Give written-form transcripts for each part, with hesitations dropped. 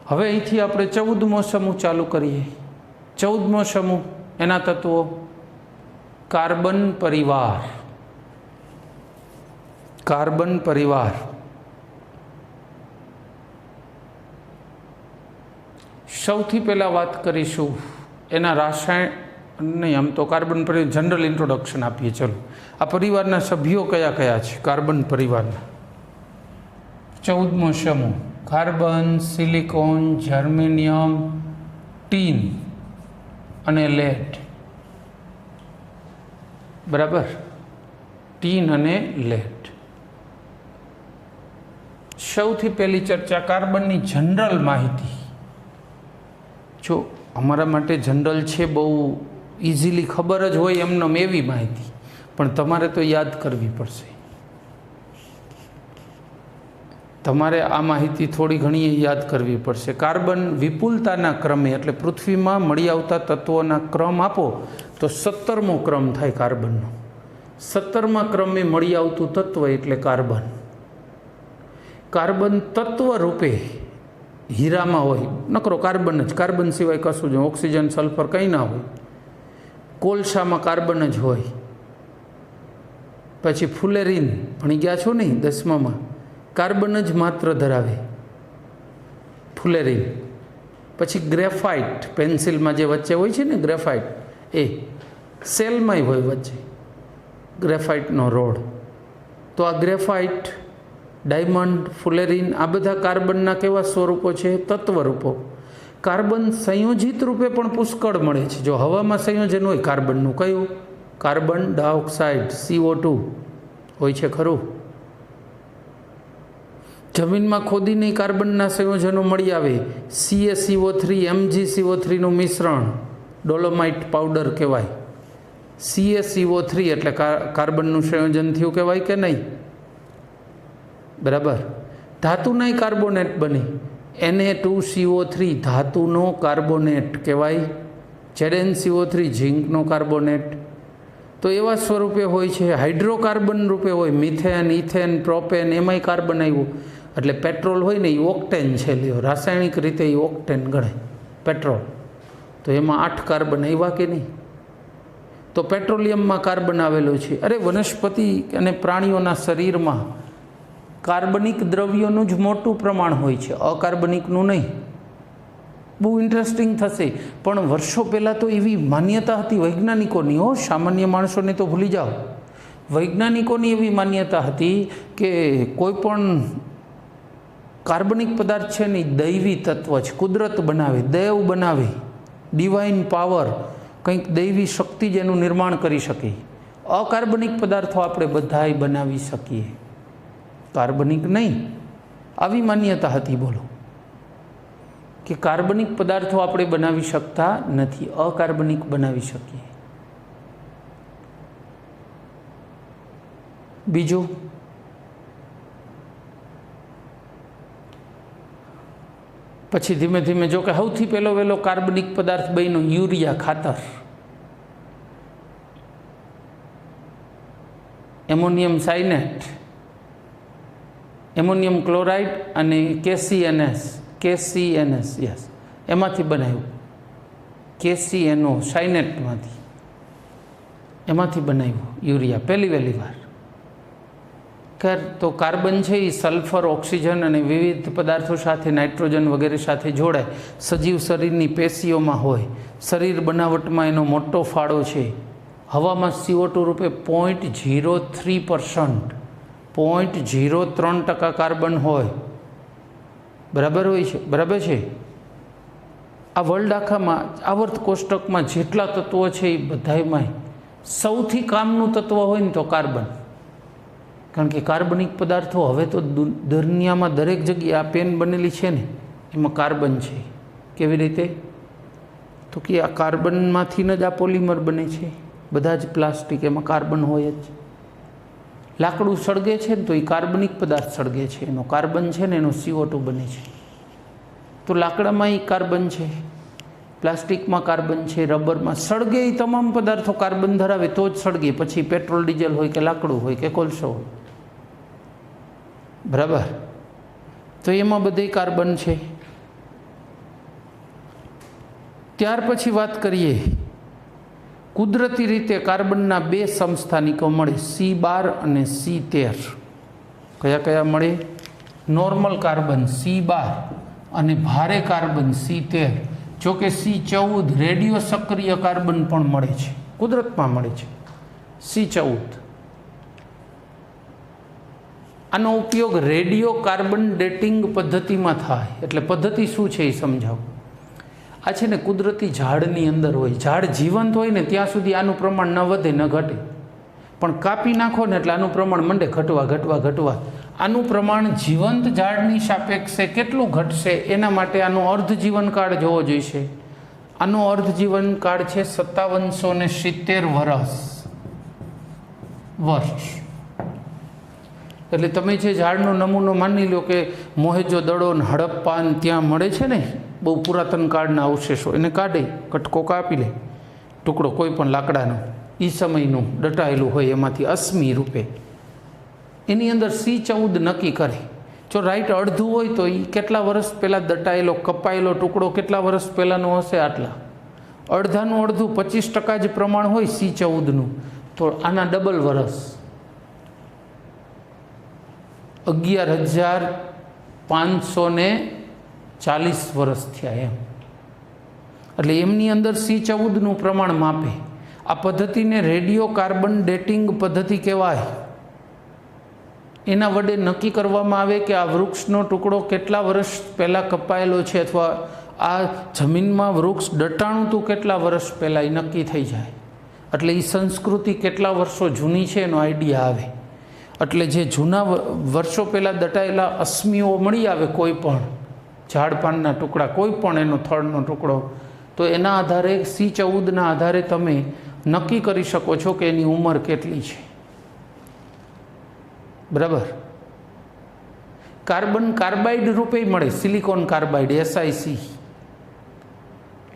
હવે અહીંથી આપણે 14મો સમૂહ ચાલુ કરીએ। 14મો સમૂહ એના તત્વો કાર્બન પરિવાર। કાર્બન પરિવાર સૌથી પહેલાં વાત કરીશું એના રાસાયણ નહીં, આમ તો કાર્બન પરિવાર જનરલ ઇન્ટ્રોડક્શન આપીએ। ચલો, આ પરિવારના સભ્યો કયા કયા છે? કાર્બન પરિવારના 14મો સમૂહ કાર્બન, સિલિકોન, જર્મેનિયમ, ટીન અને લેડ। બરાબર, ટીન અને લેડ। સૌથી પહેલી ચર્ચા કાર્બનની જનરલ માહિતી। જો અમારા માટે જનરલ છે, બહુ ઇઝીલી ખબર જ હોય એમને એવી માહિતી, પણ તમારે તો યાદ કરવી પડશે। તમારે આ માહિતી થોડી ઘણી યાદ કરવી પડશે। કાર્બન વિપુલતાના ક્રમે, એટલે પૃથ્વીમાં મળી આવતા તત્વોના ક્રમ આપો તો 17મો ક્રમ થાય કાર્બનનો। 17મા ક્રમે મળી આવતું તત્વ એટલે કાર્બન। કાર્બન તત્વ રૂપે હીરામાં હોય નકરો કાર્બન જ, કાર્બન સિવાય કશું જ, ઓક્સિજન સલ્ફર કંઈ ના હોય। કોલસામાં કાર્બન જ હોય। પછી ફુલેરીન ભણી ગયા છો નહીં 10મામાં, કાર્બન જ માત્ર ધરાવે ફુલેરીન। પછી ગ્રેફાઇટ, પેન્સિલમાં જે વચ્ચે હોય છે ને ગ્રેફાઇટ, એ સેલમાંય હોય વચ્ચે ગ્રેફાઇટનો રોડ। તો આ ગ્રેફાઇટ, ડાયમંડ, ફુલેરીન આ બધા કાર્બનના કેવા સ્વરૂપો છે? તત્વરૂપો। કાર્બન સંયોજિત રૂપે પણ પુષ્કળ મળે છે। જો હવામાં સંયોજન હોય કાર્બનનું, કયું? કાર્બન ડાયોક્સાઇડ CO2 હોય છે, ખરું? જમીનમાં ખોદીને કાર્બનના સંયોજનો મળી આવે। CaCO3 MgCO3નું મિશ્રણ ડોલોમાઇટ પાવડર કહેવાય। CaCO3 એટલે કાર્બનનું સંયોજન થયું કહેવાય કે નહીં? બરાબર। ધાતુના કાર્બોનેટ બને, Na2CO3 ધાતુનો કાર્બોનેટ કહેવાય। ZnCO3 ઝીંકનો carbonate. તો એવા સ્વરૂપે હોય છે। હાઇડ્રોકાર્બન રૂપે હોય, મિથેન, ઇથેન, પ્રોપેન, એમાંય કાર્બન આવ્યું। એટલે પેટ્રોલ હોય ને એ ઓક્ટેન છે, લ્યો રાસાયણિક રીતે એ ઓક્ટેન ગણાય પેટ્રોલ। તો એમાં 8 કાર્બન આવ્યા કે નહીં? તો પેટ્રોલિયમમાં કાર્બન આવેલું છે। અરે વનસ્પતિ અને પ્રાણીઓના શરીરમાં કાર્બનિક દ્રવ્યોનું જ મોટું પ્રમાણ હોય છે, અકાર્બનિકનું નહીં। બહુ ઇન્ટરેસ્ટિંગ થશે, પણ વર્ષો પહેલાં તો એવી માન્યતા હતી વૈજ્ઞાનિકોની, સામાન્ય માણસોને તો ભૂલી જાઓ। વૈજ્ઞાનિકોની એવી માન્યતા હતી કે કોઈ પણ કાર્બનિક પદાર્થ છે ને દૈવી તત્વ છે, કુદરત બનાવે, દેવ બનાવે, ડિવાઇન પાવર, કંઈક દૈવી શક્તિ જ એનું નિર્માણ કરી શકે। અકાર્બનિક પદાર્થો આપણે બધાય બનાવી શકીએ, કાર્બનિક નહીં, આવી માન્યતા હતી। બોલો કે કાર્બનિક પદાર્થો આપણે બનાવી શકતા નથી, અકાર્બનિક બનાવી શકીએ। બીજું, પછી ધીમે ધીમે જો કે સૌથી પહેલો વહેલો કાર્બનિક પદાર્થ બન્યો યુરિયા ખાતર। એમોનિયમ સાયનેટ, એમોનિયમ ક્લોરાઇડ અને KCNS યસ, એમાંથી બનાવ્યું। KCNO સાયનેટમાંથી, એમાંથી બનાવ્યું યુરિયા પહેલી વહેલી વાર। તો કાર્બન છે એ સલ્ફર, ઓક્સિજન અને વિવિધ પદાર્થો સાથે, નાઇટ્રોજન વગેરે સાથે જોડાય, સજીવ શરીરની પેશીઓમાં હોય, શરીર બનાવટમાં એનો મોટો ફાળો છે। હવામાં CO2 રૂપે 0.03%, 0.03% કાર્બન હોય, બરાબર હોય છે, બરાબર છે। આ વર્લ્ડ આખામાં આવર્ત કોષ્ટકમાં જેટલા તત્વો છે એ બધામાં સૌથી કામનું તત્વ હોય ને તો કાર્બન। કારણ કે કાર્બનિક પદાર્થો હવે તો દુનિયામાં દરેક જગ્યાએ, આ પેન બનેલી છે ને એમાં કાર્બન છે। કેવી રીતે? તો કે આ કાર્બનમાંથી જ આ પોલિમર બને છે। બધા જ પ્લાસ્ટિક એમાં કાર્બન હોય જ। લાકડું સળગે છે ને તો એ કાર્બનિક પદાર્થ સળગે છે, એનો કાર્બન છે ને એનો CO2 બને છે। તો લાકડામાં એ કાર્બન છે, પ્લાસ્ટિકમાં કાર્બન છે, રબરમાં સળગે એ તમામ પદાર્થો કાર્બન ધરાવે તો જ સળગે। પછી પેટ્રોલ, ડીઝલ હોય કે લાકડું હોય કે કોલસો હોય, બરાબર। તો એમાં બધે કાર્બન છે। ત્યાર પછી વાત કરીએ, કુદરતી રીતે કાર્બનના બે સમસ્થાનિકો મળે, C12 અને C13. કયા કયા મળે? નોર્મલ કાર્બન C12 અને ભારે કાર્બન C13. જો કે C14 રેડિયો સક્રિય કાર્બન પણ મળે છે, કુદરતમાં મળે છે C14. આનો ઉપયોગ રેડિયો કાર્બન ડેટિંગ પદ્ધતિમાં થાય. એટલે પદ્ધતિ શું છે એ સમજાવું. આ છે ને કુદરતી ઝાડની અંદર હોય, ઝાડ જીવંત હોય ને ત્યાં સુધી આનું પ્રમાણ ન વધે ન ઘટે, પણ કાપી નાખો ને એટલે આનું પ્રમાણ મંડે ઘટવા. આનું પ્રમાણ જીવંત ઝાડની સાપેક્ષે કેટલું ઘટશે એના માટે આનો અર્ધ જીવનકાળ જોવો જોઈશે. આનો અર્ધ જીવનકાળ છે 5770 વર્ષ. એટલે તમે જે ઝાડનો નમૂનો માની લો કે મોહેજો દડો ને હડપ્પા ત્યાં મળે છે ને, બહુ પુરાતન કાળના અવશેષો, એને કાઢે, કટકો કાપી લે, ટુકડો કોઈ પણ લાકડાનો એ સમયનું દટાયેલું હોય એમાંથી અશ્મિ રૂપે, એની અંદર C14 નક્કી કરે. જો રાઈટ અડધું હોય તો એ કેટલા વર્ષ પહેલાં દટાયેલો કપાયેલો ટુકડો કેટલા વર્ષ પહેલાંનો હશે? આટલા. અડધાનું અડધું 25% જ પ્રમાણ હોય C14નું, તો આના ડબલ વર્ષ 11,540 વર્ષ થયા એમ. એટલે એમની અંદર C14નું પ્રમાણ માપે. આ પદ્ધતિને રેડિયો કાર્બન ડેટિંગ પદ્ધતિ કહેવાય. એના વડે નક્કી કરવામાં આવે કે આ વૃક્ષનો ટુકડો કેટલા વર્ષ પહેલાં કપાયેલો છે, અથવા આ જમીનમાં વૃક્ષ દટાણું હતું કેટલા વર્ષ પહેલાં, એ નક્કી થઈ જાય. એટલે એ સંસ્કૃતિ કેટલા વર્ષો જૂની છે એનો આઈડિયા આવે. એટલે જે જૂના વર્ષો પહેલાં દટાયેલા અશ્મિઓ મળી આવે, કોઈ પણ ઝાડપાનના ટુકડા, કોઈ પણ એનો થડનો ટુકડો, તો એના આધારે C14ના આધારે તમે નક્કી કરી શકો છો કે એની ઉંમર કેટલી છે. બરાબર. કાર્બન કાર્બાઇડ રૂપે મળે, સિલિકોન કાર્બાઇડ SiC.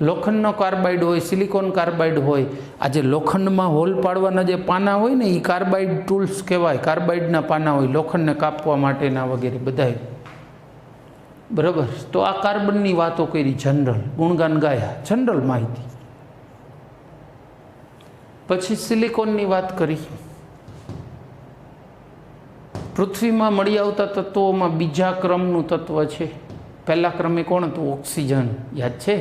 લોખંડનો કાર્બાઇડ હોય, સિલિકોન કાર્બાઇડ હોય. આ જે લોખંડમાં હોલ પાડવાના જે પાના હોય ને, એ કાર્બાઇડ ટૂલ્સ કહેવાય. કાર્બાઇડના પાના હોય લોખંડને કાપવા માટેના વગેરે બધાય. બરાબર. તો આ કાર્બનની વાતો કરી, જનરલ ગુણગાન ગાયા, જનરલ માહિતી. પછી સિલિકોનની વાત કરી. પૃથ્વીમાં મળી આવતા તત્વોમાં બીજા ક્રમનું તત્વ છે. પહેલા ક્રમે કોણ હતું? ઓક્સિજન. યાદ છે?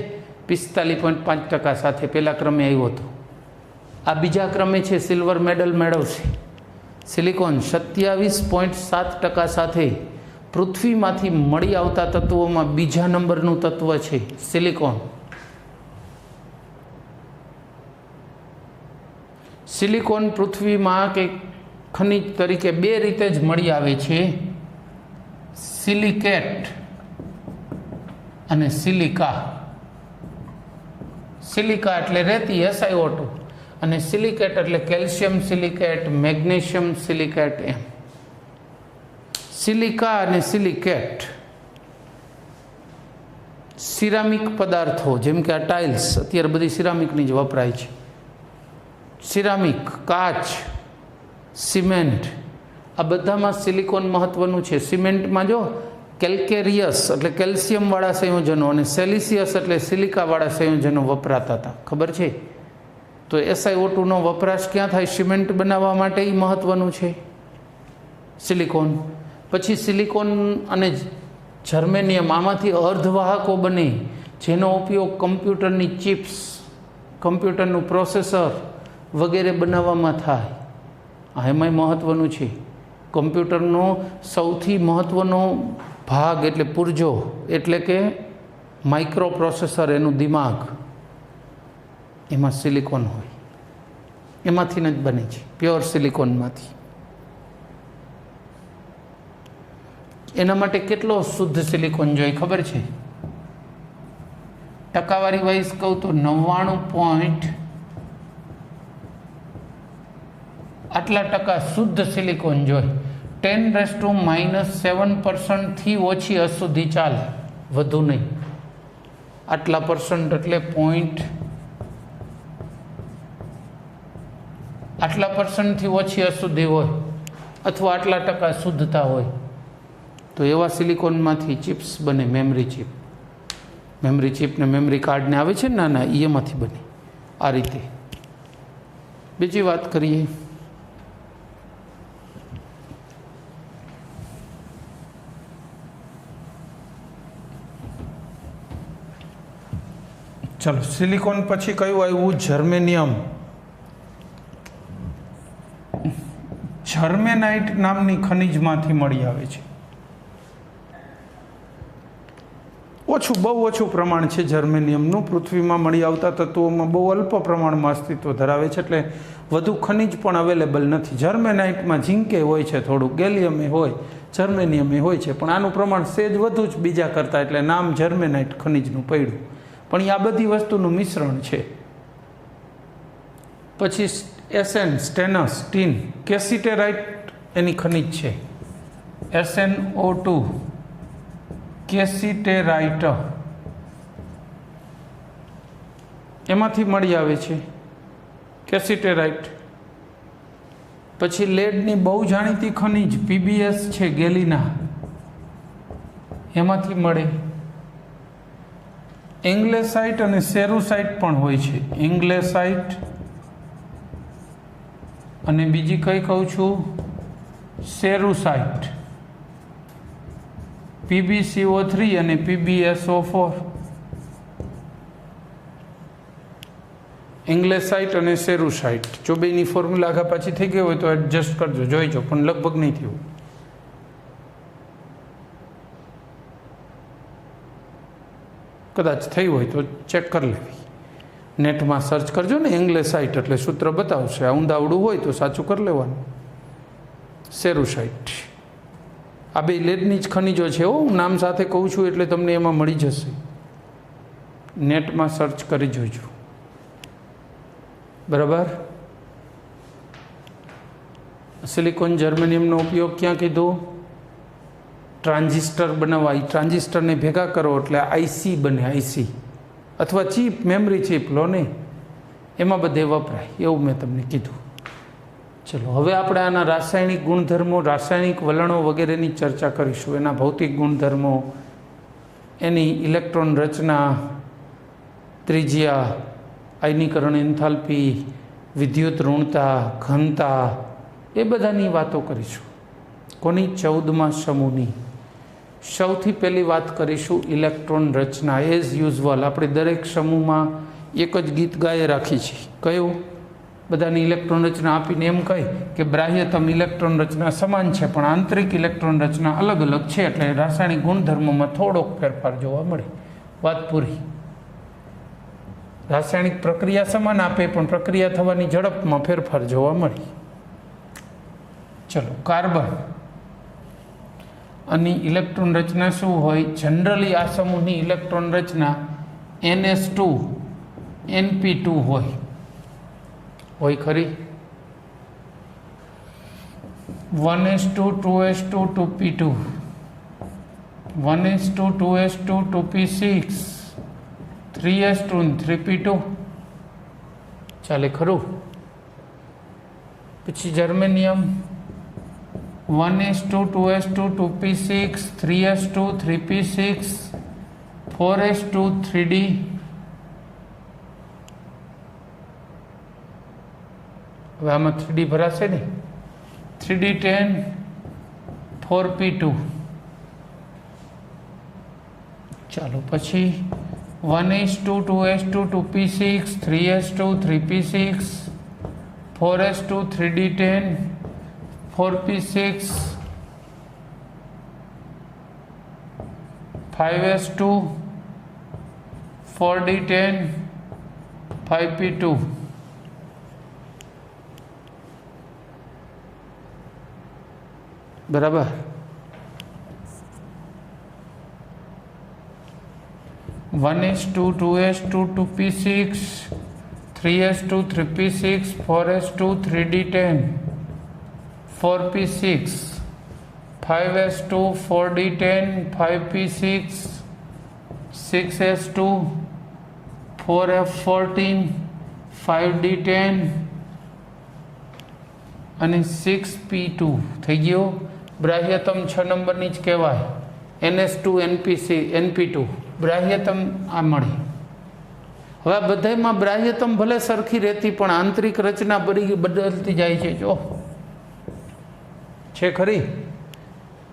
45.5% સાથે પહેલા ક્રમે આવ્યો હતો. આ બીજા ક્રમે છે, સિલ્વર મેડલ મેળવશે. સિલિકોન 27.7% સાથે પૃથ્વીમાંથી મળી આવતા તત્વોમાં બીજા નંબરનું તત્વ છે સિલિકોન. સિલિકોન પૃથ્વીમાં કે ખનિજ તરીકે બે રીતે જ મળી આવે છે, સિલિકેટ અને સિલિકા. સિલિકા એટલે રેતી SiO2 અને સિલિકેટ એટલે કેલ્શિયમ સિલિકેટ, મેગ્નેશિયમ સિલિકેટ એમ. સિલિકા અને સિલિકેટ સિરામિક પદાર્થો, જેમ કે આ ટાઇલ્સ અત્યારે બધી સિરામિકની જ વપરાય છે. સિરામિક, કાચ, સિમેન્ટ, આ બધામાં સિલિકોન મહત્વનું છે. સિમેન્ટમાં જો કેલ્કેરિયસ એટલે કેલ્શિયમવાળા સંયોજનો અને સેલિસિયસ એટલે સિલિકાવાળા સંયોજનો વપરાતા હતા, ખબર છે? તો SiO2નો વપરાશ ક્યાં થાય? સિમેન્ટ બનાવવા માટે એ મહત્વનું છે સિલિકોન. પછી સિલિકોન અને જર્મેનિયમ, આમાંથી અર્ધવાહકો બને, જેનો ઉપયોગ કમ્પ્યુટરની ચિપ્સ, કમ્પ્યુટરનું પ્રોસેસર વગેરે બનાવવામાં થાય. આ એમાંય મહત્વનું છે. કમ્પ્યુટરનો સૌથી મહત્વનો ભાગ એટલે પુરજો, એટલે કે માઇક્રો પ્રોસેસર, એનું દિમાગ, એમાં સિલિકોન હોય. એમાંથી જ બને છે, પ્યોર સિલિકોનમાંથી. એના માટે કેટલો શુદ્ધ સિલિકોન જોઈએ ખબર છે? ટકાવારી વાઇઝ કહું તો 99 આટલા ટકા શુદ્ધ સિલિકોન જોઈએ. 10⁻⁷% થી ઓછી અશુદ્ધિ ચાલે, વધુ નહીં. આટલા % એટલે આટલા % થી ઓછી અશુદ્ધિ હોય, અથવા આટલા ટકા શુદ્ધતા હોય, તો એવા સિલિકોનમાંથી ચિપ્સ બને, મેમરી ચિપ. મેમરી ચિપ ને મેમરી કાર્ડ ને આવે છે ને નાના, એમાંથી બને આ રીતે. બીજી વાત કરીએ, ચલો સિલિકોન પછી કયું આવ્યું? જર્મેનિયમ. જર્મેનાઇટ નામની ખનિજમાંથી મળી આવે છે. ઓછું, બહુ ઓછું પ્રમાણ છે જર્મેનિયમનું. પૃથ્વીમાં મળી આવતા તત્વોમાં બહુ અલ્પ પ્રમાણમાં અસ્તિત્વ ધરાવે છે, એટલે વધુ ખનિજ પણ અવેલેબલ નથી. જર્મેનાઇટમાં ઝીંકે હોય છે થોડું, ગેલિયમે હોય, જર્મેનિયમે હોય છે, પણ આનું પ્રમાણ સેજ વધુ જ બીજા કરતાં, એટલે નામ જર્મેનાઇટ ખનિજનું પડ્યું. પણ એ આ બધી વસ્તુનું મિશ્રણ છે. પછી એસએન, સ્ટેનસ, ટીન, કેસિટેરાઇટ એની ખનિજ છે. SnO2, કેસિટેરાઇટ એમાંથી મળી આવે છે કેસિટેરાઇટ. પછી લેડની બહુ જાણીતી ખનિજ PbS છે, ગેલિના, એમાંથી મળે. એંગ્લેસાઇટ અને સેરુસાઇટ પણ હોય છે. એંગ્લેસાઇટ અને બીજી કઈ કહું છું? સેરુસાઇટ. PbCO3 અને PbSO4. એંગ્લેસાઇટ અને સેરુસાઇટ. જો બેની ફોર્મ્યુલા આગા પાછી થઈ ગઈ હોય તો એડજસ્ટ કરજો, જોઈજો, પણ લગભગ નહીં થયું. કદાચ થઈ હોય તો ચેક કરી લેવી. નેટમાં સર્ચ કરજો ને એંગ્લેસાઇટ એટલે સૂત્ર બતાવશે. આ ઊંધાવડું હોય તો સાચું કરી લેવાનું. સેરુસાઇટ. આ બે લેડની જ ખનિજો છે. હું નામ સાથે કહું છું એટલે તમને એમાં મળી જશે. નેટમાં સર્ચ કરી જોજો. બરાબર. સિલિકોન જર્મેનિયમનો ઉપયોગ ક્યાં કીધો? ટ્રાન્ઝિસ્ટર બનાવવા. એ ટ્રાન્ઝિસ્ટરને ભેગા કરો એટલે IC બને. IC અથવા ચીપ, મેમરી ચીપ લો ને, એમાં બધે વપરાય. એવું મેં તમને કીધું. ચલો હવે આપણે આના રાસાયણિક ગુણધર્મો, રાસાયણિક વલણો વગેરેની ચર્ચા કરીશું. એના ભૌતિક ગુણધર્મો, એની ઇલેક્ટ્રોન રચના, ત્રિજ્યા, આયનીકરણ એન્થાલ્પી, વિદ્યુત ઋણતા, ઘનતા, એ બધાની વાતો કરીશું. કોની? 14મા સમૂહની. સૌથી પહેલી વાત કરીશું ઇલેક્ટ્રોન રચના. એઝ યુઝવલ આપણે દરેક સમૂહમાં એક જ ગીત ગાયે રાખી છે. કયું? બધાની ઇલેક્ટ્રોન રચના આપીને એમ કહી કે બાહ્યતમ ઇલેક્ટ્રોન રચના સમાન છે પણ આંતરિક ઇલેક્ટ્રોન રચના અલગ અલગ છે, એટલે રાસાયણિક ગુણધર્મોમાં થોડોક ફેરફાર જોવા મળે. વાત પૂરી. રાસાયણિક પ્રક્રિયા સમાન આપે પણ પ્રક્રિયા થવાની ઝડપમાં ફેરફાર જોવા મળે. ચલો, કાર્બન અને ઇલેક્ટ્રોન રચના શું હોય? જનરલી આ સમૂહની ઇલેક્ટ્રોન રચના NS2 NP2 હોય ખરી? 1s2 2s2 2p2 1s2 2s2 2p6 3s2 3p2 ચાલે ખરું? પછી germanium 1s2 2s2 2p6 3s2 3p6 4s2 3d. હવે આમાં 3d ભરાશે ને? 3d10 4p2. ચાલો પછી 1s2 2s2 2p6 3s2 3p6 4s2 3d10 4p6 5s2 4d10 5p2. બરાબર. One s2 2s2 2p6 3s2 3p6 4s2 3d10 4p6 5s2 4d10 5p6 6s2 4f14 5d10 અને 6p2 થઈ ગયો. બાહ્યતમ 6 નંબરની જ કહેવાય. NH2 NP2 બાહ્યતમ આ મળી. હવે આ બધામાં બાહ્યતમ ભલે સરખી રહેતી પણ આંતરિક રચના બદલતી જાય છે. જો છે ખરી,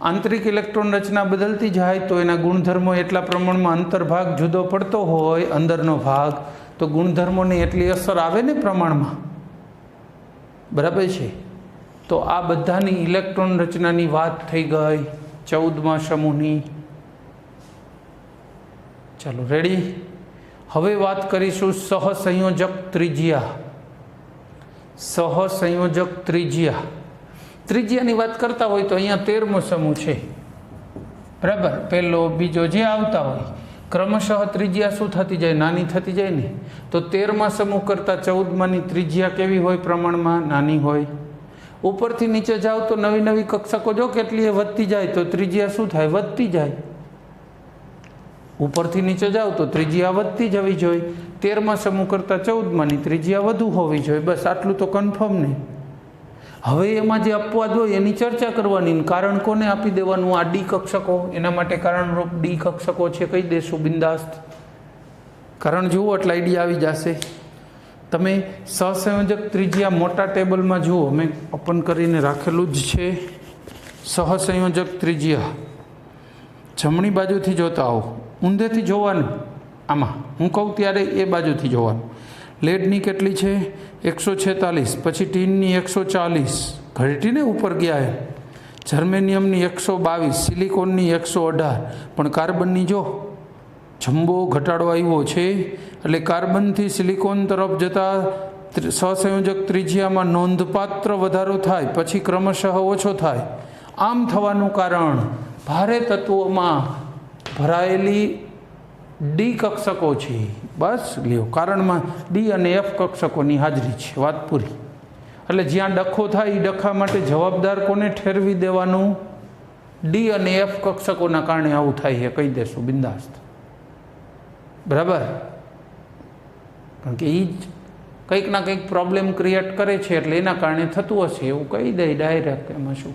આંતરિક ઇલેક્ટ્રોન રચના બદલતી જાય તો એના ગુણધર્મો એટલા પ્રમાણમાં અંતર્ભાગ જુદો પડતો હોય અંદરનો ભાગ, તો ગુણધર્મોની એટલી અસર આવે ને પ્રમાણમાં. બરાબર છે. તો આ બધાની ઇલેક્ટ્રોન રચનાની વાત થઈ ગઈ 14મા સમૂહની. ચાલો રેડી. હવે વાત કરીશું સહસંયોજક ત્રિજ્યા. સહસંયોજક ત્રિજ્યા, ત્રિજ્યાની વાત કરતા હોય તો અહીંયા 13મો સમૂહ છે. બરાબર, પહેલો બીજો જે આવતા હોય ક્રમશઃ ત્રિજ્યા શું થતી જાય? નાની થતી જાય ને. તો 13મા સમૂહ કરતાં 14માની ત્રિજ્યા કેવી હોય? પ્રમાણમાં નાની હોય. ઉપરથી નીચે જાઓ તો નવી નવી કક્ષકો જો કેટલી વધતી જાય તો ત્રિજ્યા શું થાય? વધતી જાય. ઉપરથી નીચે જાઓ તો ત્રિજ્યા વધતી જવી જોઈએ. 13મા સમૂહ કરતાં 14માની ત્રિજ્યા વધુ હોવી જોઈએ. બસ આટલું તો કન્ફર્મ નહીં. હવે એમાં જે અપવાદ હોય એની ચર્ચા કરવાની. કારણ કોને આપી દેવાનું? આ ડી કક્ષકો. એના માટે કારણરૂપ ડી કક્ષકો છે, કહી દેશું બિંદાસ્ત. કારણ જુઓ એટલે આઈડિયા આવી જશે. તમે સહસંયોજક ત્રિજ્યા મોટા ટેબલમાં જુઓ, મેં ઓપન કરીને રાખેલું જ છે. સહસંયોજક ત્રિજ્યા જમણી બાજુથી જોતા આવો, ઊંધેથી જોવાનું. આમાં હું કહું ત્યારે એ બાજુથી જોવાનું. લેડની કેટલી છે? 146, પછી ટીનની 140, ઘટીને ઉપર ગયા એમ. જર્મેનિયમની 122, સિલિકોનની 118, પણ કાર્બનની જો જમ્બો ઘટાડો આવ્યો છે. એટલે કાર્બનથી સિલિકોન તરફ જતા સહસંયોજક ત્રિજ્યામાં નોંધપાત્ર વધારો થાય, પછી ક્રમશઃ ઓછો થાય. આમ થવાનું કારણ ભારે તત્વોમાં ભરાયેલી ડી કક્ષકો છે. બસ લ્યો, કારણમાં ડી અને એફ કક્ષકોની હાજરી છે. વાત પૂરી. એટલે જ્યાં ડખો થાય એ ડખા માટે જવાબદાર કોને ઠેરવી દેવાનું? ડી અને એફ કક્ષકોના કારણે આવું થાય છે, કહી દેશું બિંદાસ્ત. બરાબર, કારણ કે એ જ કંઈક ના કંઈક પ્રોબ્લેમ ક્રિએટ કરે છે, એટલે એના કારણે થતું હશે એવું કહી દે ડાયરેક્ટ. એમાં શું.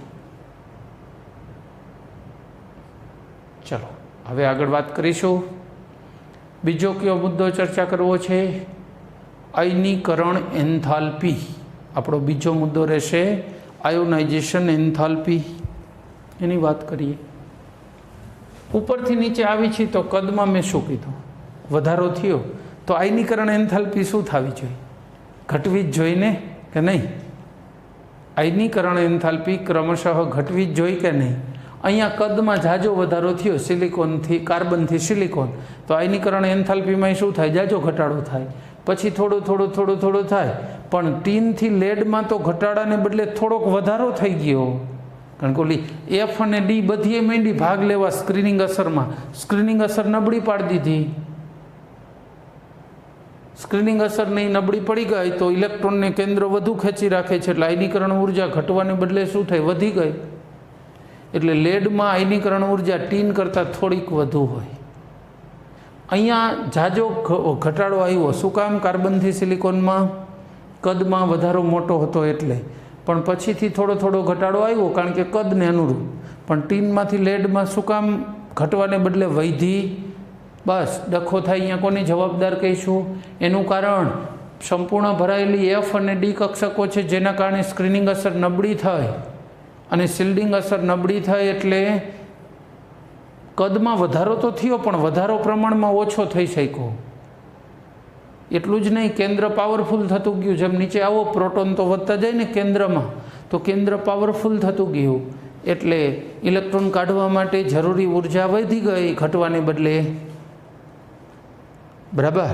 ચલો હવે આગળ વાત કરીશું. બીજો કયો મુદ્દો ચર્ચા કરવો છે? આયનીકરણ એન્થાલ્પી. આપણો બીજો મુદ્દો રહેશે આયોનાઇઝેશન એન્થાલ્પી. એની વાત કરીએ. ઉપરથી નીચે આવી છે તો કદમાં મેં શું કીધું? વધારો થયો તો આયનીકરણ એન્થાલ્પી શું થવી જોઈએ? ઘટવી જ જોઈને કે નહીં? આયનીકરણ એન્થાલ્પી ક્રમશઃ ઘટવી જ જોઈ કે નહીં? અહીંયા કદમાં જાજો વધારો થયો સિલિકોનથી કાર્બનથી સિલિકોન, તો આયનીકરણ એન્થાલ્પીમાં શું થાય? જાજો ઘટાડો થાય. પછી થોડો થાય. પણ ટીનથી લેડમાં તો ઘટાડાને બદલે થોડોક વધારો થઈ ગયો. કારણ કે ઓલી એફ અને ડી બધીએ માંડી ભાગ લેવા સ્ક્રીનિંગ અસરમાં. સ્ક્રીનિંગ અસર નબળી પાડી દીધી. સ્ક્રીનિંગ અસર નહીં નબળી પડી ગઈ તો ઇલેક્ટ્રોનને કેન્દ્ર વધુ ખેંચી રાખે છે. એટલે આયનીકરણ ઉર્જા ઘટવાને બદલે શું થઈ? વધી ગઈ. એટલે લેડમાં આયનીકરણ ઉર્જા ટીન કરતાં થોડીક વધુ હોય. અહીંયા જાજો ઘટાડો આવ્યો. શું કામ? કાર્બનથી સિલિકોનમાં કદમાં વધારો મોટો હતો એટલે. પણ પછીથી થોડો ઘટાડો આવ્યો કારણ કે કદને અનુરૂપ. પણ ટીનમાંથી લેડમાં શું કામ ઘટવાને બદલે વધી? બસ ડખો થાય. અહીંયા કોની જવાબદાર કહીશું? એનું કારણ સંપૂર્ણ ભરાયેલી એફ અને ડી કક્ષકો છે, જેના કારણે સ્ક્રીનિંગ અસર નબળી થાય અને શિલ્ડિંગ અસર નબળી થાય. એટલે કદમાં વધારો તો થયો પણ વધારો પ્રમાણમાં ઓછો થઈ શક્યો. એટલું જ નહીં, કેન્દ્ર પાવરફુલ થતું ગયું. જેમ નીચે આવો પ્રોટોન તો વધતા જાય ને કેન્દ્રમાં, તો કેન્દ્ર પાવરફુલ થતું ગયું. એટલે ઇલેક્ટ્રોન કાઢવા માટે જરૂરી ઉર્જા વધી ગઈ ઘટવાને બદલે. બરાબર.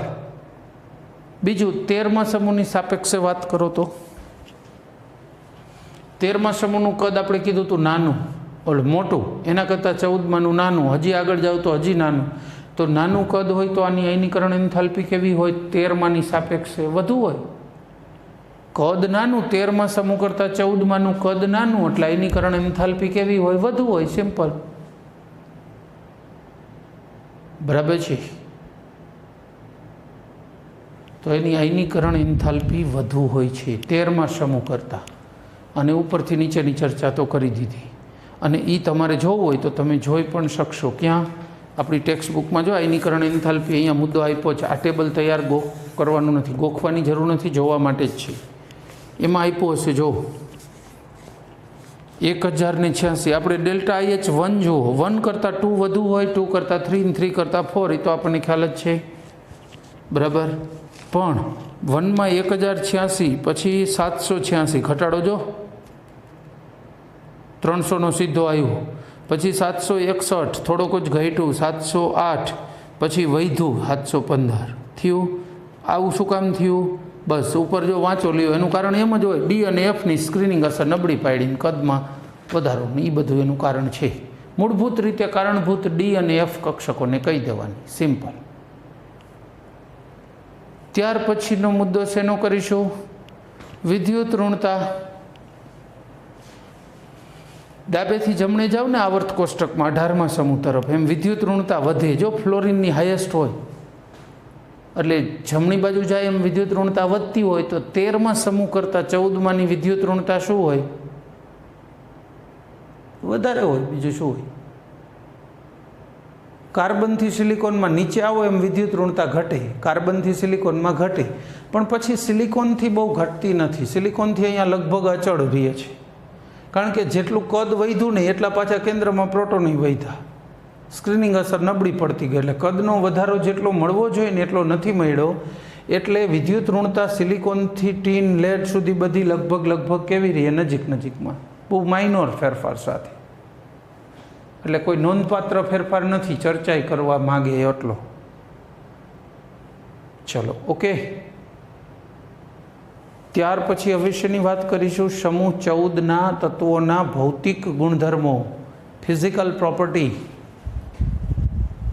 બીજું 13મા સમૂહની સાપેક્ષે વાત કરો તો 13મા સમૂહનું કદ આપણે કીધું હતું નાનું, મોટું. એના કરતાં 14માનું નાનું. હજી આગળ જાવ તો હજી નાનું. તો નાનું કદ હોય તો આની આયનીકરણ એન્થાલ્પી કેવી હોય? 13માની સાપેક્ષે વધુ હોય. કદ નાનું, 13મા સમૂહ કરતાં 14માનું કદ નાનું, એટલે આયનીકરણ એન્થાલ્પી કેવી હોય? વધુ હોય. સિમ્પલ. બરાબર છે. તો એની આયનીકરણ એન્થાલ્પી વધુ હોય છે 13મા સમૂહ કરતાં. અને ઉપરથી નીચેની ચર્ચા તો કરી દીધી. અને એ તમારે જોવું હોય તો તમે જોઈ પણ શકશો. ક્યાં? આપણી ટેક્સ્ટ બુકમાં જો આયનીકરણ એન્થાલ્પી અહીંયા મુદ્દો આપ્યો છે. આ ટેબલ તૈયાર કરવાનું નથી, ગોખવાની જરૂર નથી, જોવા માટે જ છે. એમાં આપ્યો હશે જો 1086. આપણે ડેલ્ટા IH1 જુઓ, 1 કરતાં 2 વધુ હોય, 2 કરતાં 3 અને 3 કરતાં 4, એ તો આપણને ખ્યાલ જ છે, બરાબર. પણ 1માં 1086, પછી 786, ઘટાડો જો 300નો સીધો આવ્યો, પછી 761, થોડોક જ ઘટ્યું, 708, પછી વધ્યું 715 થયું. આવું શું કામ થયું? બસ ઉપર જો વાંચો લ્યો, એનું કારણ એમ જ હોય, ડી અને એફની સ્ક્રીનિંગ અસર નબળી પાડીને કદમાં વધારો, એ બધું એનું કારણ છે. મૂળભૂત રીતે કારણભૂત ડી અને એફ કક્ષકોને કહી દેવાની, સિમ્પલ. ત્યાર પછીનો મુદ્દો શેનો કરીશું? વિદ્યુત ઋણતા. ડાબેથી જમણે જાવ ને આવર્ત કોષ્ટકમાં 18મા સમૂહ તરફ, એમ વિદ્યુત ઋણતા વધે. જો ફ્લોરિનની હાઈએસ્ટ હોય એટલે જમણી બાજુ જાય એમ વિદ્યુત ઋણતા વધતી હોય, તો 13મા સમૂહ કરતાં 14માની વિદ્યુત ઋણતા શું હોય? વધારે હોય. બીજું શું હોય? કાર્બનથી સિલિકોનમાં નીચે આવો એમ વિદ્યુત ઋણતા ઘટે, કાર્બનથી સિલિકોનમાં ઘટે, પણ પછી સિલિકોનથી બહુ ઘટતી નથી. સિલિકોનથી અહીંયા લગભગ અચળ રહે છે, કારણ કે જેટલું કદ વધ્યું નહીં એટલા પાછા કેન્દ્રમાં પ્રોટોન વધ્યા. સ્ક્રીનિંગ અસર નબળી પડતી ગઈ, એટલે કદનો વધારો જેટલો મળવો જોઈએ ને એટલો નથી મળ્યો. એટલે વિદ્યુત ઋણતા સિલિકોનથી ટીન, લેડ સુધી બધી લગભગ કેવી રહી? નજીકમાં, બહુ માઇનોર ફેરફાર સાથે. એટલે કોઈ નોંધપાત્ર ફેરફાર નથી ચર્ચાઈ કરવા માગે એટલો. ચલો, ઓકે. ત્યાર પછી ભવિષ્યની વાત કરીશું. સમૂહ 14ના તત્વોના ભૌતિક ગુણધર્મો, ફિઝિકલ પ્રોપર્ટી,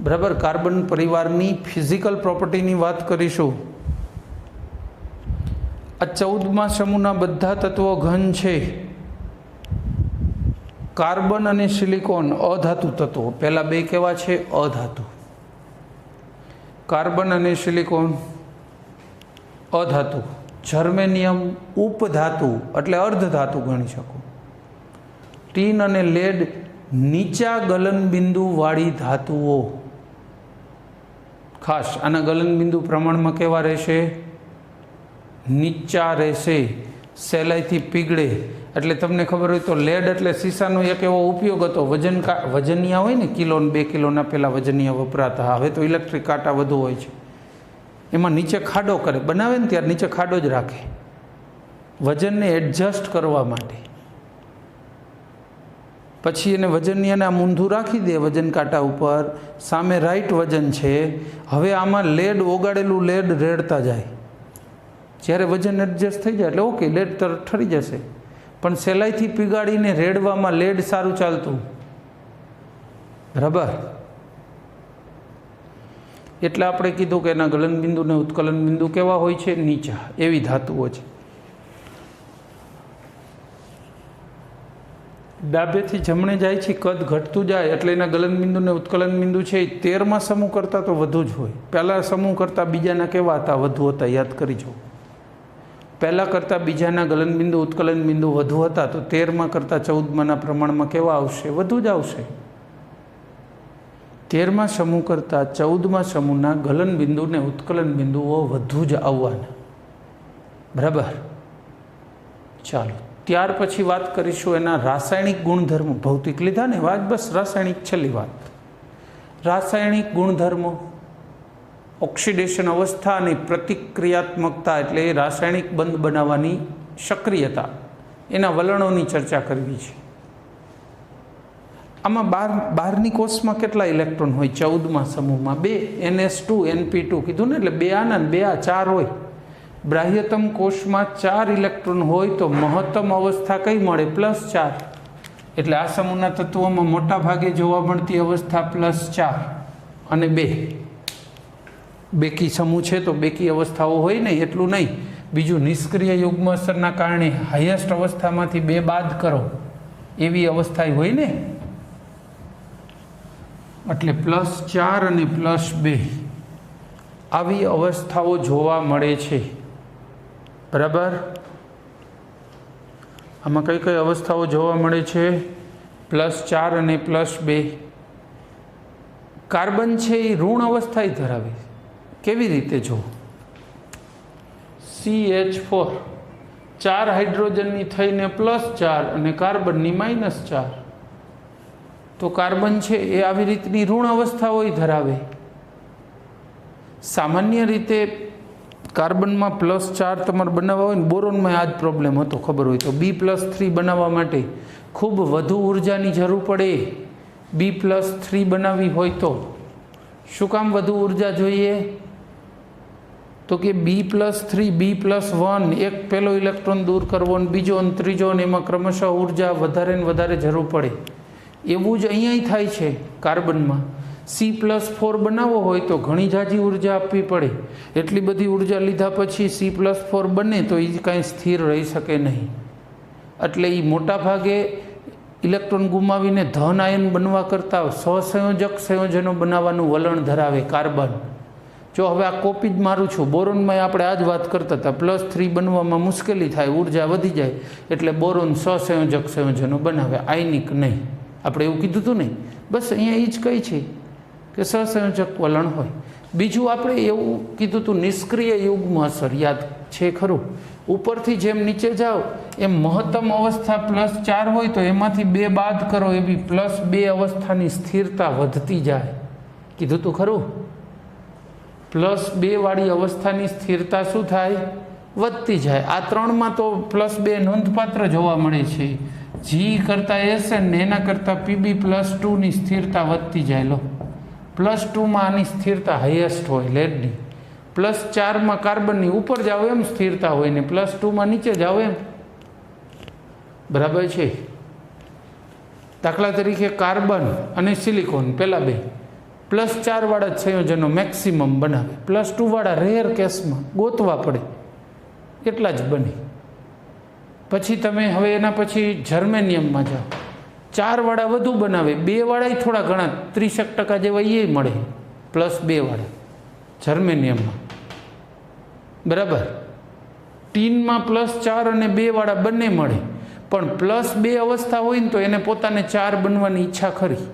બરાબર. કાર્બન પરિવારની ફિઝિકલ પ્રોપર્ટીની વાત કરીશું. આ 14મા સમૂહના બધા તત્વો ઘન છે. કાર્બન અને સિલિકોન અધાતુ તત્વો. પહેલા બે કેવા છે? અધાતુ. કાર્બન અને સિલિકોન અધાતુ. જર્મેનિયમ ઉપધાતુ એટલે અર્ધધાતુ ગણી શકો. ટીન અને લેડ નીચા ગલનબિંદુ વાળી ધાતુઓ. ખાસ આના ગલનબિંદુ પ્રમાણમાં કેવા રહેશે? નીચા રહેશે, સહેલાઈથી પીગળે. એટલે તમને ખબર હોય તો લેડ એટલે શીશાનો એક એવો ઉપયોગ હતો. વજનિયા હોય ને, કિલો ને 2 કિલોના પહેલાં વજનિયા વપરાતા. હવે તો ઇલેક્ટ્રિક કાંટા વધુ હોય છે. એમાં નીચે ખાડો કરે, બનાવે ને ત્યારે નીચે ખાડો જ રાખે, વજનને એડજસ્ટ કરવા માટે. પછી એને વજનિયાને આમ ઊંધું રાખી દે વજન કાંટા ઉપર, સામે રાઈટ વજન છે. હવે આમાં લેડ, ઓગાળેલું લેડ રેડતા જાય. જ્યારે વજન એડજસ્ટ થઈ જાય એટલે ઓકે, લેડ તરત ઠરી જશે. પણ સહેલાઈથી પીગાડીને રેડવામાં લેડ સારું ચાલતું, બરાબર. એટલે આપણે કીધું કે એના ગલનબિંદુ ને ઉત્કલન બિંદુ કેવા હોય છે? નીચા. એવી ધાતુઓ છે. ડાબેથી જમણે જાય છે, કદ ઘટતું જાય એટલે એના ગલનબિંદુ ને ઉત્કલન બિંદુ છે એ 13મા સમૂહ કરતાં તો વધુ જ હોય. પહેલા સમૂહ કરતાં બીજાના કેવા હતા? વધુ હતા. યાદ કરીજો. પહેલાં કરતાં બીજાના ગલનબિંદુ ઉત્કલન બિંદુ વધુ હતા, તો 13મા કરતાં 14માના પ્રમાણમાં કેવા આવશે? વધુ જ આવશે. 13મા સમૂહ કરતાં 14મા સમૂહના ગલનબિંદુ ને ઉત્કલન બિંદુઓ વધુ જ આવવાના, બરાબર. ચાલો, ત્યાર પછી વાત કરીશું એના રાસાયણિક ગુણધર્મો. ભૌતિક લીધા ને વાત, બસ રાસાયણિક છેલ્લી વાત. રાસાયણિક ગુણધર્મો, ઓક્સિડેશન અવસ્થા અને પ્રતિક્રિયાત્મકતા એટલે રાસાયણિક બંધ બનાવવાની સક્રિયતા, એના વલણોની ચર્ચા કરવી છે. આમાં બહારની કોષમાં કેટલા ઇલેક્ટ્રોન હોય? 14મા સમૂહમાં 2. NS2 NP2 કીધું ને, એટલે 2 આના ને 2 આ, 4 હોય. બાહ્યતમ કોષમાં 4 ઇલેક્ટ્રોન હોય તો મહત્તમ અવસ્થા કઈ મળે? +4. એટલે આ સમૂહના તત્વોમાં મોટા ભાગે જોવા મળતી અવસ્થા +4 અને 2. બેકી સમૂહ છે તો બેકી અવસ્થાઓ હોય નહીં, એટલું નહીં. બીજું, નિષ્ક્રિય યુગ્મ અસરના કારણે હાઈએસ્ટ અવસ્થામાંથી 2 બાદ કરો એવી અવસ્થા હોય ને, એટલે +4 અને +2 આવી અવસ્થાઓ જોવા મળે છે, બરાબર. આમાં કઈ કઈ અવસ્થાઓ જોવા મળે છે? +4 અને +2 કાર્બન છે એ ઋણ અવસ્થા ધરાવે. કેવી રીતે જો CH4 4 હાઇડ્રોજનની થઈને +4 અને કાર્બનની -4, તો કાર્બન છે એ આવી રીતની ઋણ અવસ્થાઓ ધરાવે. સામાન્ય રીતે કાર્બનમાં +4 તમારે બનાવવા હોય ને, બોરોનમાં આ જ પ્રોબ્લેમ હતો ખબર હોય તો. B+3 બનાવવા માટે ખૂબ વધુ ઉર્જાની જરૂર પડે. B+3 બનાવવી હોય તો શું કામ વધુ ઉર્જા જોઈએ? તો કે B+3 B+1 એક પહેલો ઇલેક્ટ્રોન દૂર કરવો ને બીજો અને ત્રીજો, ને એમાં ક્રમશઃ ઉર્જા વધારે ને વધારે જરૂર પડે. એવું જ અહીંયા થાય છે કાર્બનમાં. C+4 બનાવવો હોય તો ઘણી ઝાઝી ઉર્જા આપવી પડે. એટલી બધી ઉર્જા લીધા પછી C+4 બને તો એ કાંઈ સ્થિર રહી શકે નહીં. એટલે એ મોટા ભાગે ઇલેક્ટ્રોન ગુમાવીને ધન આયન બનવા કરતાં સહસંયોજક સંયોજનો બનાવવાનું વલણ ધરાવે કાર્બન. જો હવે આ કોપી જ મારું છું. બોરોનમાં આપણે આ જ વાત કરતા હતા. +3 બનવામાં મુશ્કેલી થાય, ઉર્જા વધી જાય, એટલે બોરોન સહસંયોજક સંયોજનો બનાવે, આયનિક નહીં. આપણે એવું કીધું હતું નહીં? બસ અહીંયા એ જ કહી છે કે સહસંયોજક વલણ હોય. બીજું આપણે એવું કીધું હતું નિષ્ક્રિય યુગ્મ અસર, યાદ છે ખરું? ઉપરથી જેમ નીચે જાઓ એમ મહત્તમ અવસ્થા +4 હોય તો એમાંથી 2 બાદ કરો, એવી +2 અવસ્થાની સ્થિરતા વધતી જાય. કીધું તું ખરું? +2 વાળી અવસ્થાની સ્થિરતા શું થાય? વધતી જાય. આ 3માં તો +2 નોંધપાત્ર જોવા મળે છે. G કરતાં Sn ને એના કરતાં Pb+2ની સ્થિરતા વધતી જાય. લો, +2માં આની સ્થિરતા હાઈએસ્ટ હોય લેડની. +4માં કાર્બનની ઉપર જાઓ એમ સ્થિરતા હોય ને +2માં નીચે જાઓ એમ. બરાબર છે? દાખલા તરીકે કાર્બન અને સિલિકોન પહેલા બે +4 વાળા જ સંયોજનો મેક્સિમમ બનાવે. +2 વાળા રેર કેસમાં ગોતવા પડે, એટલા જ બને. પછી તમે હવે એના પછી જર્મેનિયમમાં જાઓ, 4 વાળા વધુ બનાવે, 2 વાળા થોડા ઘણા 30% જેવા એ મળે +2 વાળા જર્મેનિયમમાં. બરાબર? ટીનમાં +4 અને 2 વાળા બંને મળે, પણ +2 અવસ્થા હોય ને તો એને પોતાને 4 બનવાની ઈચ્છા ખરી,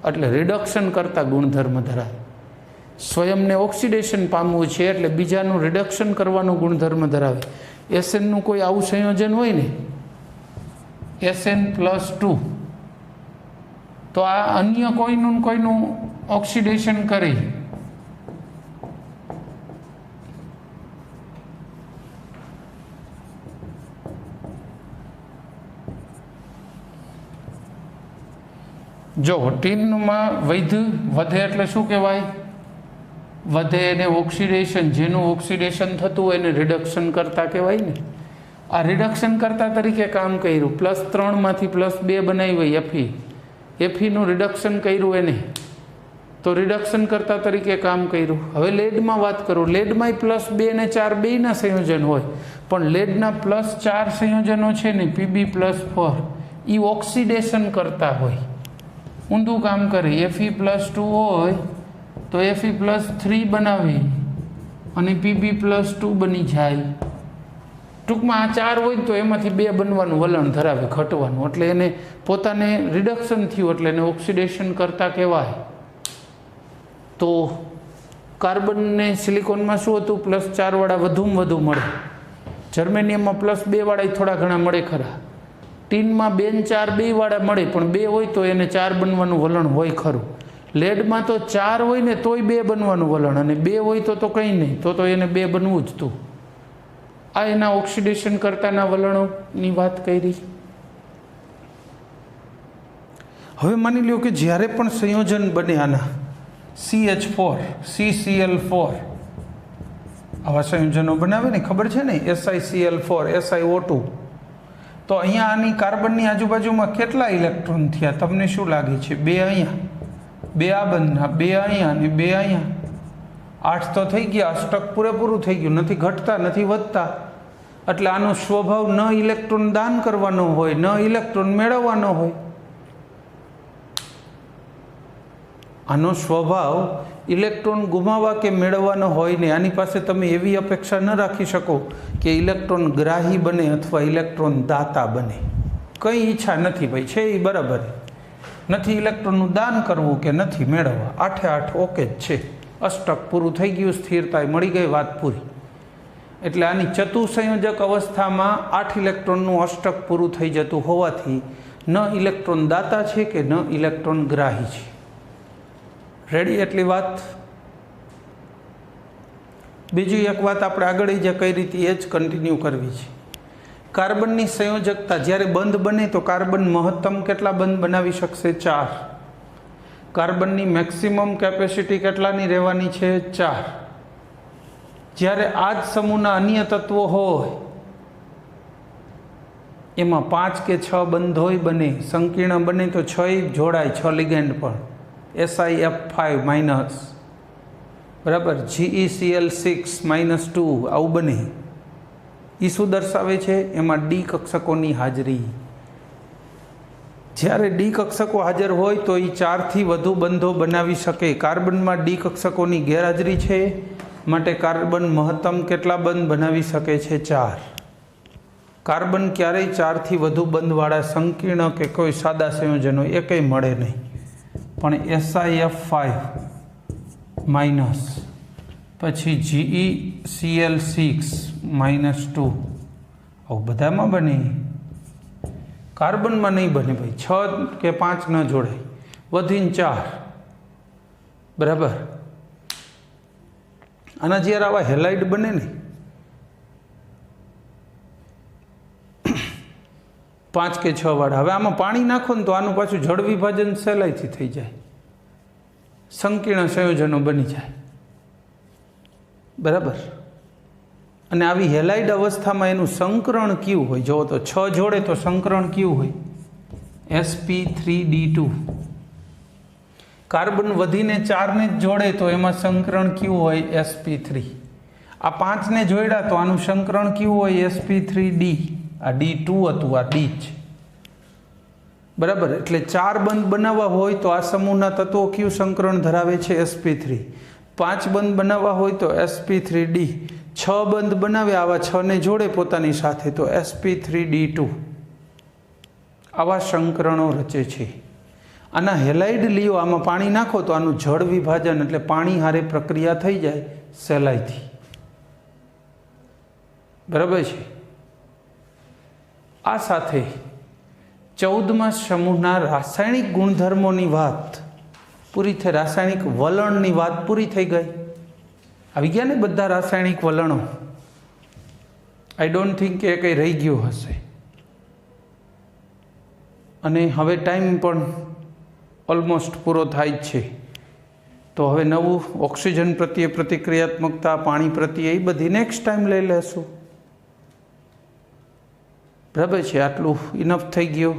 એટલે રિડક્શન કરતા ગુણધર્મ ધરાવે. સ્વયંને ઓક્સિડેશન પામવું છે એટલે બીજાનું રિડક્શન કરવાનો ગુણધર્મ ધરાવે. Snનું કોઈ આવું સંયોજન હોય ને, Sn+2, તો આ અન્ય કોઈનું ઓક્સિડેશન કરે. જો ટીનમાં વધે એટલે શું કહેવાય? વધે એને ઓક્સિડેશન. જેનું ઓક્સિડેશન થતું હોય એને રિડક્શન કરતા કહેવાય ને. આ રિડક્શન કરતા તરીકે કામ કર્યું. +3માંથી +2 બનાવી હોય એફીનું રિડક્શન કર્યું એને, તો રિડક્શન કરતા તરીકે કામ કર્યું. હવે લેડમાં વાત કરું. લેડમાંય +2 ને 4 બેયના સંયોજન હોય, પણ લેડના +4 સંયોજનો છે ને Pb+4, એ ઓક્સિડેશન કરતા હોય, ઊંધું કામ કરે. Fe+2 હોય તો Fe+3 બનાવી અને Pb+2 બની જાય. ટૂંકમાં આ 4 હોય તો એમાંથી 2 બનવાનું વલણ ધરાવે, ઘટવાનું. એટલે એને પોતાને રિડક્શન થયું એટલે એને ઓક્સિડેશન કરતા કહેવાય. તો કાર્બનને સિલિકોનમાં શું હતું? +4 વાળા વધુમાં વધુ મળે. જર્મેનિયમમાં +2 વાળા થોડા ઘણા મળે ખરા. ટીનમાં 2 ને 4 2 વાળા મળે, પણ 2 હોય તો એને 4 બનવાનું વલણ હોય ખરું. લેડમાં તો 4 હોય ને તોય 2 બનવાનું વલણ, અને 2 હોય તો કંઈ નહીં, તો એને 2 બનવું જ તું. આ એના ઓક્સિડેશન કરતાના વલણોની વાત કરી. હવે માની લ્યો કે જ્યારે પણ સંયોજન બને આના CH4 CCl4 આવા સંયોજનો બનાવે ને, ખબર છે ને, SiCl4 SiO2, તો અહીંયા આની કાર્બનની આજુબાજુમાં કેટલા ઇલેક્ટ્રોન થયા? તમને શું લાગે છે? 2 અહીંયા, 2 આ બંધના, 2 અહીંયા અને 2 અહીંયા. 8 તો થઈ ગયા. અષ્ટક પૂરેપૂરું થઈ ગયું, નથી ઘટતા નથી વધતા. એટલે આનો સ્વભાવ ન ઇલેક્ટ્રોન દાન કરવાનો હોય, ન ઇલેક્ટ્રોન મેળવવાનો હોય. આનો સ્વભાવ ઇલેક્ટ્રોન ગુમાવવા કે મેળવવાનો હોય ને. આની પાસે તમે એવી અપેક્ષા ન રાખી શકો કે ઇલેક્ટ્રોન ગ્રાહી બને અથવા ઇલેક્ટ્રોન દાતા બને. કંઈ ઈચ્છા નથી ભાઈ, છે એ બરાબર. નથી ઇલેક્ટ્રોનનું દાન કરવું કે નથી મેળવવા, 8 ઓકે જ છે. અષ્ટક પૂરું થઈ ગયું, સ્થિરતા મળી ગઈ, વાત પૂરી. એટલે આની ચતુસંયોજક અવસ્થામાં 8 ઇલેક્ટ્રોનનું અષ્ટક પૂરું થઈ જતું હોવાથી ન ઇલેક્ટ્રોન દાતા છે કે ન ઇલેક્ટ્રોન ગ્રાહી છે. રેડી? એટલી વાત. બીજી એક વાત આપણે આગળ જે કઈ રીતે એ જ કન્ટિન્યુ કરવી છે. કાર્બનની સંયોજકતા જ્યારે બંધ બને તો કાર્બન મહત્તમ કેટલા બંધ બનાવી શકશે? 4. કાર્બનની મેક્સિમમ કેપેસિટી કેટલાની રહેવાની છે? 4. જ્યારે આ જ સમૂહના અન્ય તત્વો હોય એમાં 5 કે 6 બંધ હોય બને, સંકીર્ણ બને તો 6 જોડાય, 6 લિગેન્ડ પણ. SiF5 માઇનસ, બરાબર, GeCl6 -2 આવું બને. એ શું દર્શાવે છે? એમાં ડી કક્ષકોની હાજરી. જ્યારે ડી કક્ષકો હાજર હોય તો એ 4થી વધુ બંધો બનાવી શકે. કાર્બનમાં ડી કક્ષકોની ગેરહાજરી છે, માટે કાર્બન મહત્તમ કેટલા બંધ બનાવી શકે છે? 4. કાર્બન ક્યારેય 4થી વધુ બંધવાળા સંકીર્ણ કે કોઈ સાદા સંયોજનો એ કંઈ મળે નહીં. પણ SiF5 માઇનસ પછી GeCl6 -2 આવું બધામાં બને. કાર્બનમાં નહીં બને ભાઈ. 6 કે 5 ન જોડે, વધીને 4. બરાબર. આના જ્યારે આવા હેલાઇડ બને ને 5 કે 6 વાળા, હવે આમાં પાણી નાખો ને તો આનું પાછું જળ વિભાજન સહેલાઈથી થઈ જાય, સંકીર્ણ સંયોજનો બની જાય. બરાબર. અને આવી હેલાઇડ અવસ્થામાં એનું સંકરણ કયું હોય? જો તો 6 જોડે તો સંકરણ કયું હોય? sp3d2. કાર્બન વધીને 4ને જ જોડે તો એમાં સંકરણ કયું હોય? sp3. આ 5ને જોડ્યા તો આનું સંકરણ કયું હોય? sp3d. આ d2 હતું, આ d છે. બરાબર. એટલે 4 બંધ બનાવવા હોય તો આ સમૂહના તત્વો કયું સંકરણ ધરાવે છે? sp3. 5 બંધ બનાવવા હોય તો sp3d. 6 બંધ બનાવે આવા 6ને જોડે પોતાની સાથે તો sp3d2. આવા સંકરણો રચે છે. આના હેલાઇડ લ્યો, આમાં પાણી નાખો તો આનું જળ વિભાજન એટલે પાણી હારે પ્રક્રિયા થઈ જાય સહેલાઈથી. બરાબર છે. આ સાથે 14મા સમૂહના રાસાયણિક ગુણધર્મોની વાત પૂરી થઈ. રાસાયણિક વલણની વાત પૂરી થઈ ગઈ. આવી ગયા ને બધા રાસાયણિક વલણો. આઈ ડોન્ટ થિંક કે કંઈ રહી ગયું હશે. અને હવે ટાઈમ પણ ઓલમોસ્ટ પૂરો થાય જ છે. તો હવે નવું ઓક્સિજન પ્રત્યે પ્રતિક્રિયાત્મકતા, પાણી પ્રત્યે, એ બધી નેક્સ્ટ ટાઈમ લઈ લેશું. બરાબર છે. આટલું ઇનફ થઈ ગયું.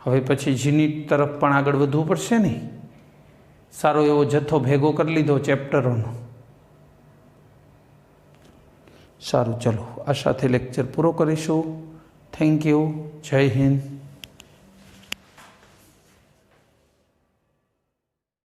હવે પછી જીનીટ તરફ પણ આગળ વધવું પડશે ને. સારો એવો જથ્થો ભેગો કરી લીધો ચેપ્ટરોનો. સારું, ચલો આ સાથે લેક્ચર પૂરો કરીશું. Thank you. જય હિન્દ.